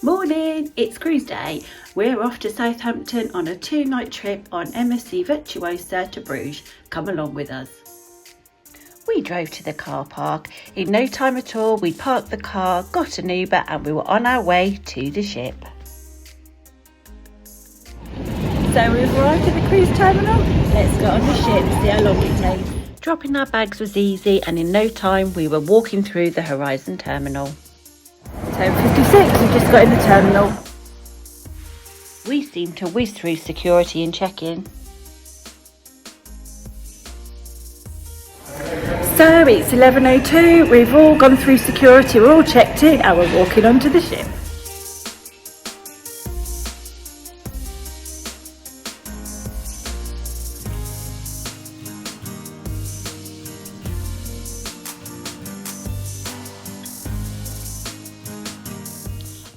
Morning, it's cruise day. We're off to Southampton on a 2-night trip on MSC Virtuosa to Brugge. Come along with us. We drove to the car park. In no time at all, we parked the car, got an Uber and we were on our way to the ship. So we've arrived at the cruise terminal. Let's get on the ship, see how long it takes. Dropping our bags was easy and in no time we were walking through the Horizon terminal. 10:56, we've just got in the terminal. We seem to whiz through security and check-in. So it's 11:02, we've all gone through security, we're all checked in and we're walking onto the ship.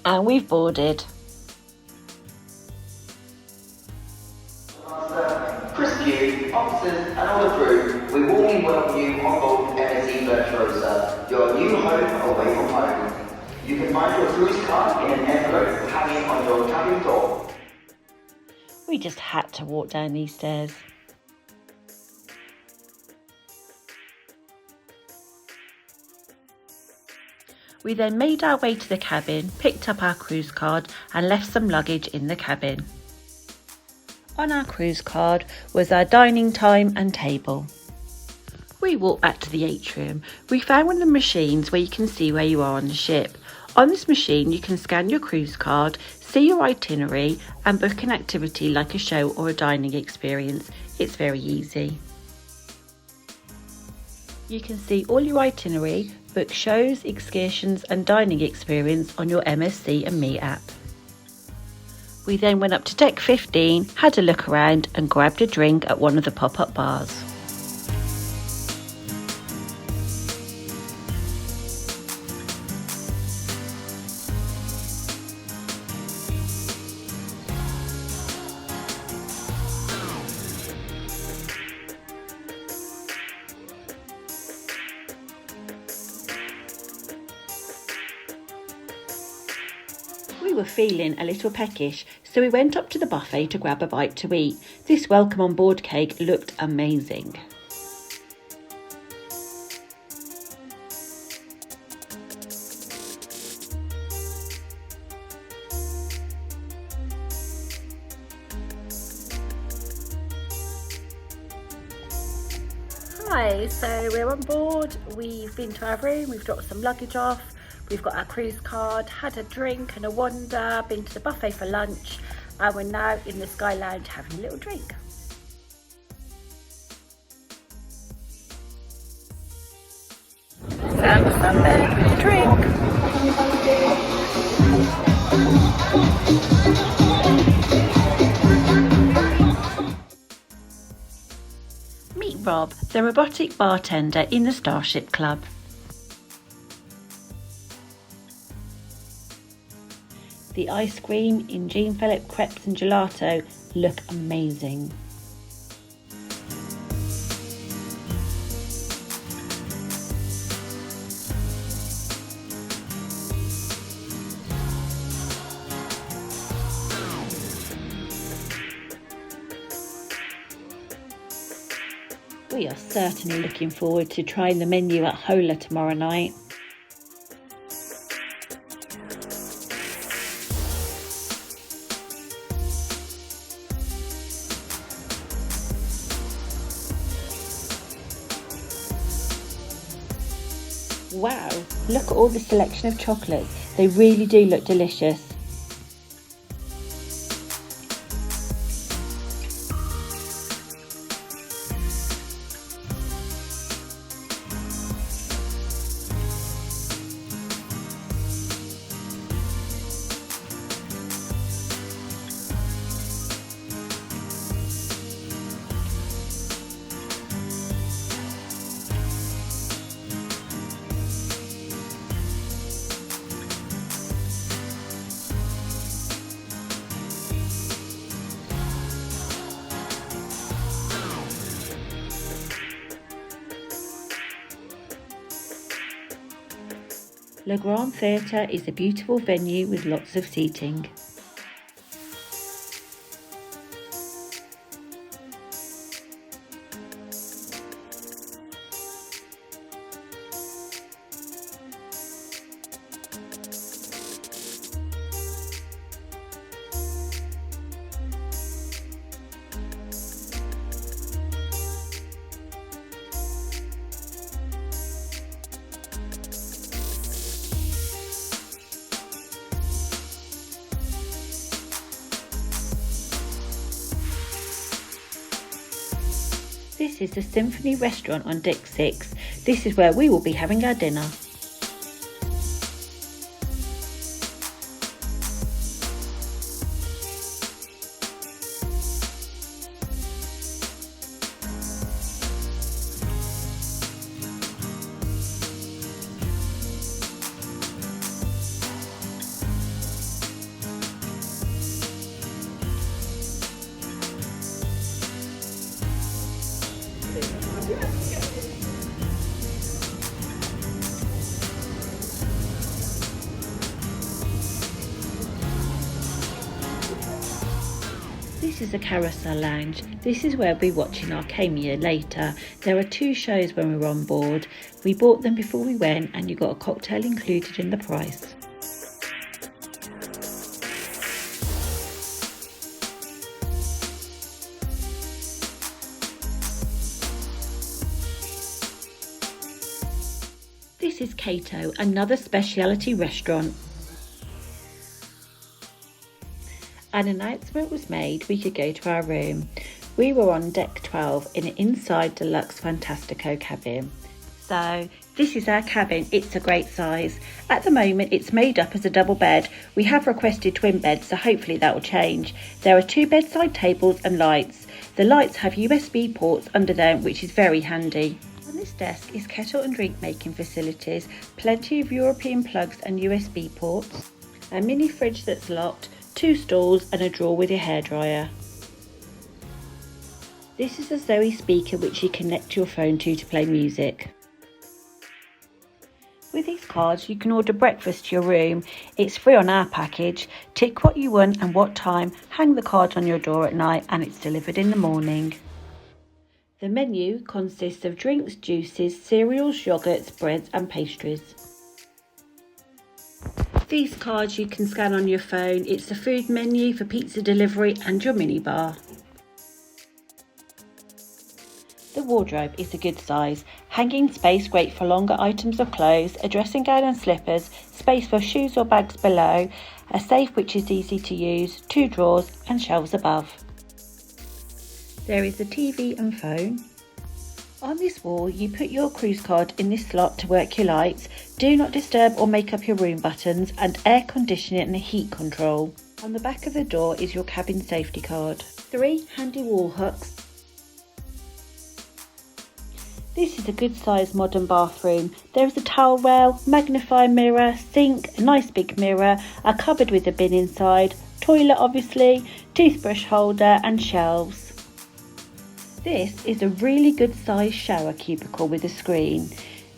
And we've boarded. Kristian, officers and all the crew, we warmly welcome you on board MSC Virtuosa, your new home away from home. You can find your cruise card in an envelope hanging on your cabin door. We just had to walk down these stairs. We then made our way to the cabin, picked up our cruise card and left some luggage in the cabin. On our cruise card was our dining time and table. We walked back to the atrium. We found one of the machines where you can see where you are on the ship. On this machine you can scan your cruise card, see your itinerary and book an activity like a show or a dining experience. It's very easy. You can see all your itinerary, book shows, excursions and dining experience on your MSC and Me app. We then went up to deck 15, had a look around and grabbed a drink at one of the pop-up bars. We were feeling a little peckish, so we went up to the buffet to grab a bite to eat. This welcome on board cake looked amazing. Hi, so we're on board, we've been to our room, we've dropped some luggage off. We've got our cruise card, had a drink and a wander, been to the buffet for lunch, and we're now in the Sky Lounge having a little drink. Sam sunbed with a drink. Meet Rob, the robotic bartender in the Starship Club. The ice cream in Jean Philip crepes and gelato look amazing. We are certainly looking forward to trying the menu at Hola tomorrow night. Wow, look at all the selection of chocolates. They really do look delicious. Le Grand Theatre is a beautiful venue with lots of seating. This is the Symphony Restaurant on deck 6. This is where we will be having our dinner. This is the Carousel lounge. This is where we'll be watching Arcamia later. There are 2 shows when we were on board. We bought them before we went and you got a cocktail included in the price. This is Cato, another specialty restaurant. An announcement was made we could go to our room. We were on deck 12 in an inside deluxe Fantastico cabin. So this is our cabin. It's a great size. At the moment it's made up as a double bed. We have requested twin beds, so hopefully that will change. There are 2 bedside tables and lights. The lights have USB ports under them, which is very handy. On this desk is kettle and drink making facilities, plenty of European plugs and USB ports, a mini fridge that's locked, 2 stools and a drawer with your hairdryer. This is a Zoe speaker which you connect your phone to play music. With these cards you can order breakfast to your room. It's free on our package. Tick what you want and what time, hang the cards on your door at night and it's delivered in the morning. The menu consists of drinks, juices, cereals, yogurts, breads and pastries. These cards you can scan on your phone. It's the food menu for pizza delivery and your minibar. The wardrobe is a good size. Hanging space great for longer items of clothes, a dressing gown and slippers, space for shoes or bags below, a safe which is easy to use, 2 drawers and shelves above. There is a TV and phone. On this wall you put your cruise card in this slot to work your lights, do not disturb or make up your room buttons and air conditioning and heat control. On the back of the door is your cabin safety card. 3 handy wall hooks. This is a good sized modern bathroom. There is a towel rail, magnifying mirror, sink, a nice big mirror, a cupboard with a bin inside, toilet obviously, toothbrush holder and shelves. This is a really good sized shower cubicle with a screen.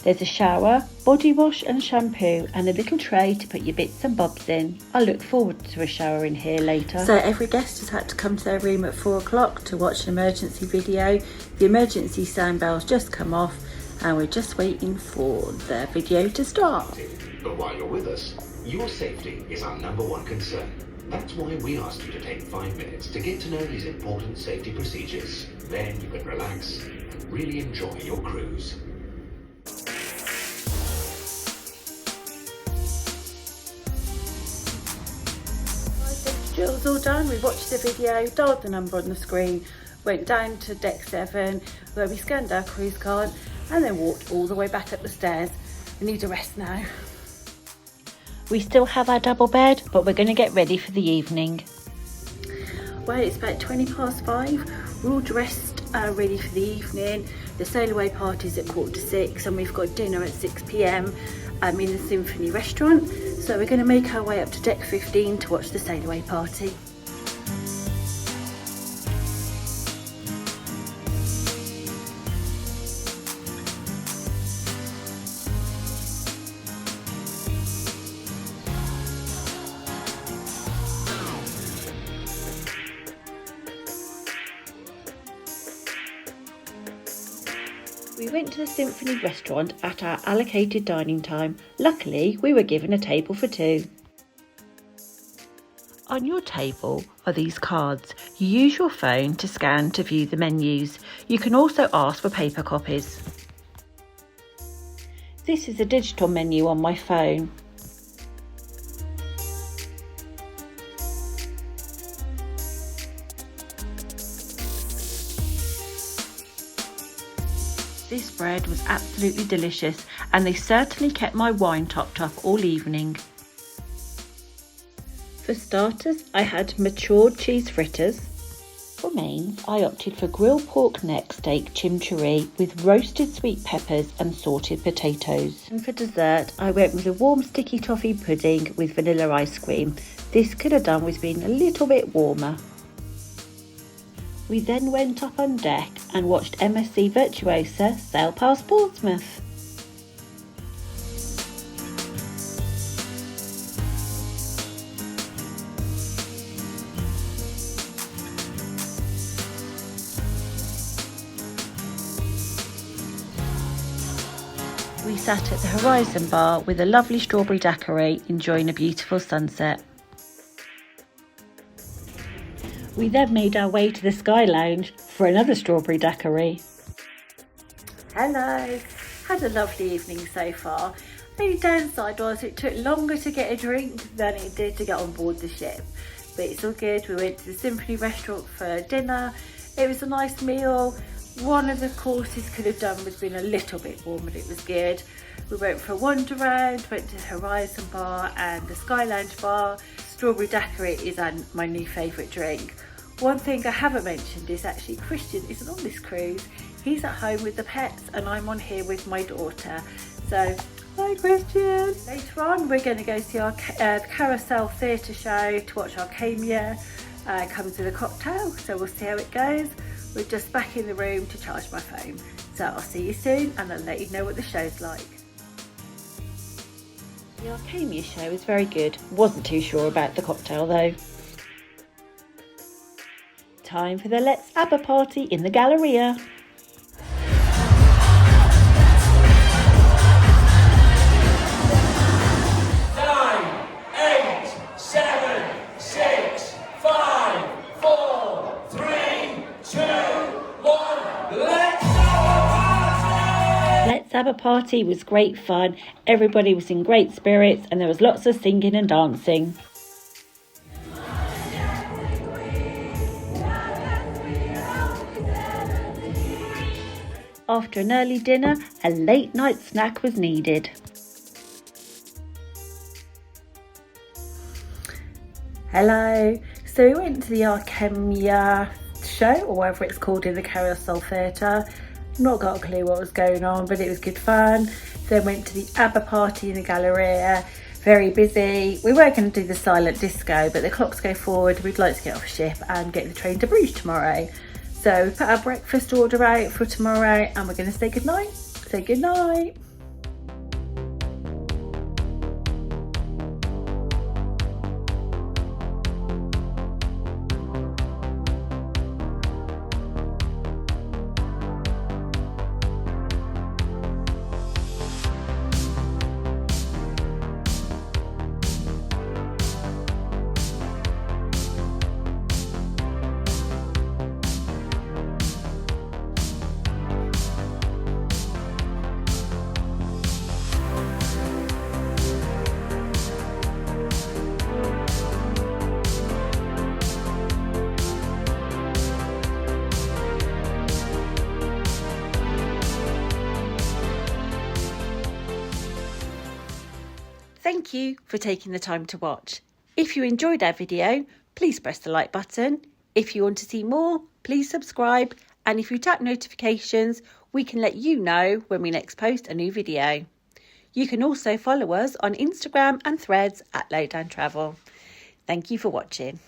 There's a shower, body wash and shampoo and a little tray to put your bits and bobs in. I look forward to a shower in here later. So every guest has had to come to their room at 4 o'clock to watch an emergency video. The emergency sound bell's just come off and we're just waiting for the video to start. But while you're with us, your safety is our #1 concern. That's why we asked you to take 5 minutes to get to know these important safety procedures. Then you can relax and really enjoy your cruise. Drills all done. We watched the video, dialed the number on the screen, went down to deck 7 where we scanned our cruise card and then walked all the way back up the stairs. We need a rest now. We still have our double bed, but we're going to get ready for the evening. Well, it's about 5:20. We're all dressed, ready for the evening. The sailaway party's at 5:45 and we've got dinner at 6 p.m. in the Symphony Restaurant. So we're going to make our way up to deck 15 to watch the sailaway party. We went to the Symphony Restaurant at our allocated dining time. Luckily, we were given a table for two. On your table are these cards. You use your phone to scan to view the menus. You can also ask for paper copies. This is a digital menu on my phone. This bread was absolutely delicious, and they certainly kept my wine topped up all evening. For starters, I had matured cheese fritters. For mains, I opted for grilled pork neck steak chimichurri with roasted sweet peppers and sautéed potatoes. And for dessert, I went with a warm sticky toffee pudding with vanilla ice cream. This could have done with being a little bit warmer. We then went up on deck and watched MSC Virtuosa sail past Portsmouth. We sat at the Horizon Bar with a lovely strawberry daiquiri, enjoying a beautiful sunset. We then made our way to the Sky Lounge for another strawberry daiquiri. Hello, had a lovely evening so far. The only downside was it took longer to get a drink than it did to get on board the ship. But it's all good. We went to the Symphony Restaurant for dinner. It was a nice meal. One of the courses could have done with being a little bit warm, but it was good. We went for a wander around, went to the Horizon Bar and the Sky Lounge Bar. Strawberry daiquiri is my new favourite drink. One thing I haven't mentioned is actually Kristian isn't on this cruise. He's at home with the pets and I'm on here with my daughter. So, hi Kristian! Later on we're going to go see our Carousel theatre show to watch our Camia. Comes with a cocktail, so we'll see how it goes. We're just back in the room to charge my phone. So I'll see you soon and I'll let you know what the show's like. The Arcamia show is very good. Wasn't too sure about the cocktail though. Time for the Let's ABBA Party in the Galleria. Let's ABBA Party was great fun. Everybody was in great spirits and there was lots of singing and dancing. After an early dinner, a late night snack was needed. Hello. So we went to the Arcamia show, or whatever it's called, in the Carousel Theatre. Not got a clue what was going on, but it was good fun. Then went to the ABBA Party in the Galleria. Very busy. We were going to do the silent disco, but the clocks go forward. We'd like to get off ship and get the train to Brugge tomorrow. So we put our breakfast order out for tomorrow and we're going to say goodnight. Say goodnight. Thank you for taking the time to watch. If you enjoyed our video, please press the like button. If you want to see more, please subscribe. And if you tap notifications, we can let you know when we next post a new video. You can also follow us on Instagram and Threads at Lowdown Travel. Thank you for watching.